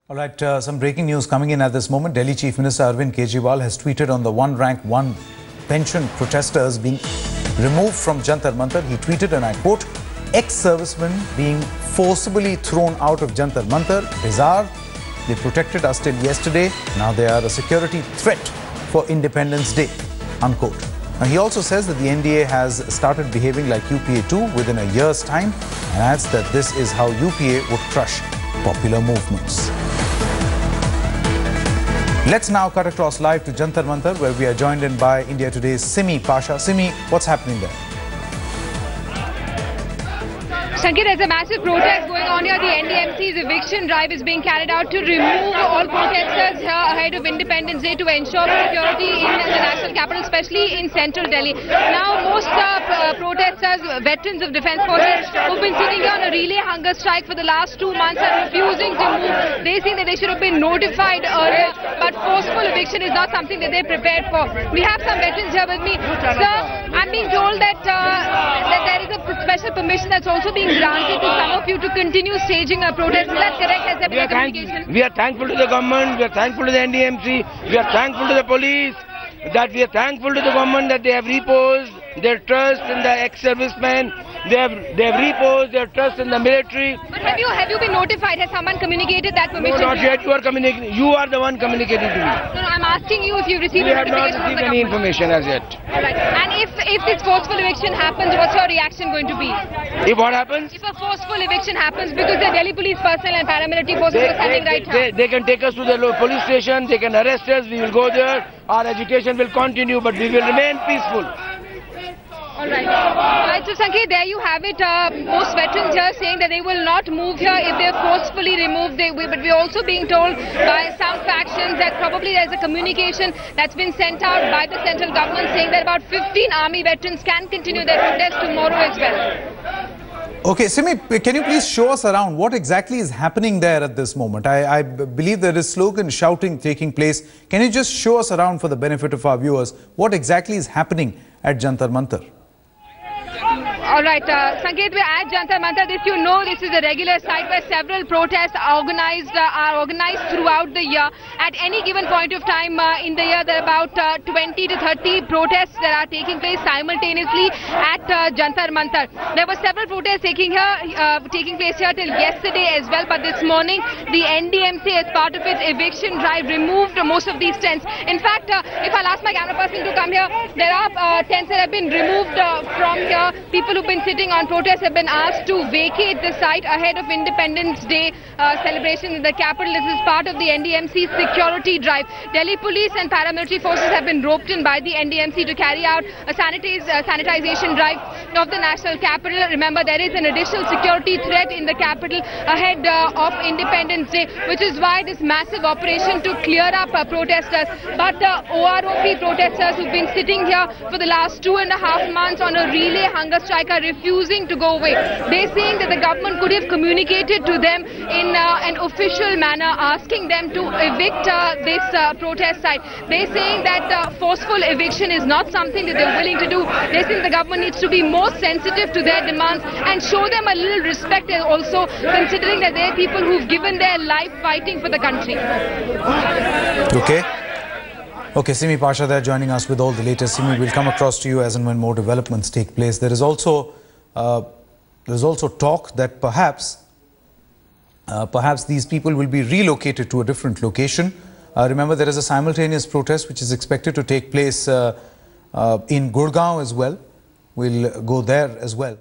All right, some breaking news coming in at this moment. Delhi Chief Minister Arvind Kejriwal has tweeted on the one rank, one pension protesters being removed from Jantar Mantar. He tweeted, and I quote, "Ex-servicemen being forcibly thrown out of Jantar Mantar. Bizzare. They protected us till yesterday. Now they are a security threat for Independence Day," unquote. Now, he also says that the NDA has started behaving like UPA too within a year's time, and adds that this is how UPA would crush popular movements. Let's now cut across live to Jantar Mantar, where we are joined in by India Today's Simi Pasha. Simi, what's happening there? Sanket, there's a massive protest going on here. The NDMC's eviction drive is being carried out to remove all protesters here ahead of Independence Day to ensure security in the national capital, especially in central Delhi. Now, most protesters, veterans of defence forces who've been sitting here on a relay hunger strike for the last 2 months are refusing to move. They think that they should have been notified earlier, but forceful eviction is not something that they're prepared for. We have some veterans here with me. Sir, I'm being told that there is a special permission that's also being granted to some of you to continue staging a protest. Is that correct? Has there been a communication? We are thankful to the government, we are thankful to the NDMC, we are thankful to the police, that we are thankful to the government that they have reposed their trust in the ex-servicemen. They have reposed their trust in the military. But have you been notified? Has someone communicated that permission? No, not yet. You are communicating. You are the one communicating to me. No, I'm asking you if you received a notification. We have not received any information as yet. All right. And if this forceful eviction happens, what's your reaction going to be? If what happens? If a forceful eviction happens, because the Delhi police personnel and paramilitary forces are standing right here. They can take us to the police station. They can arrest us. We will go there. Our agitation will continue, but we will remain peaceful. All right. All right, so Sanket, there you have it. Most veterans here saying that they will not move here if they're forcefully removed. But we're also being told by some factions that probably there's a communication that's been sent out by the central government saying that about 15 army veterans can continue their protest tomorrow as well. Okay, Simi, can you please show us around what exactly is happening there at this moment? I believe there is slogan shouting taking place. Can you just show us around for the benefit of our viewers what exactly is happening at Jantar Mantar? All right, Sanket, we're at Jantar Mantar. This is a regular site where several protests are organized throughout the year. At any given point of time in the year, there are about 20 to 30 protests that are taking place simultaneously at Jantar Mantar. There were several protests taking place here till yesterday as well, but this morning the NDMC, as part of its eviction drive, removed most of these tents. In fact, if I'll ask my camera person to come here, there are tents that have been removed from here. People who've been sitting on protest have been asked to vacate the site ahead of Independence Day celebration in the capital. This is part of the NDMC's security drive. Delhi police and paramilitary forces have been roped in by the NDMC to carry out a sanitization drive of the national capital. Remember, there is an additional security threat in the capital ahead of Independence Day, which is why this massive operation to clear up protesters. But the OROP protesters who've been sitting here for the last 2.5 months on a relay hunger strike are refusing to go away. They're saying that the government could have communicated to them in an official manner, asking them to evict this protest site. They're saying that forceful eviction is not something that they're willing to do. They think the government needs to be more sensitive to their demands and show them a little respect, also considering that they're people who've given their life fighting for the country. Okay, Simi Pasha there joining us with all the latest. Simi, will come across to you as and when more developments take place. There is also talk that perhaps these people will be relocated to a different location. Remember, there is a simultaneous protest which is expected to take place in Gurgaon as well. We'll go there as well.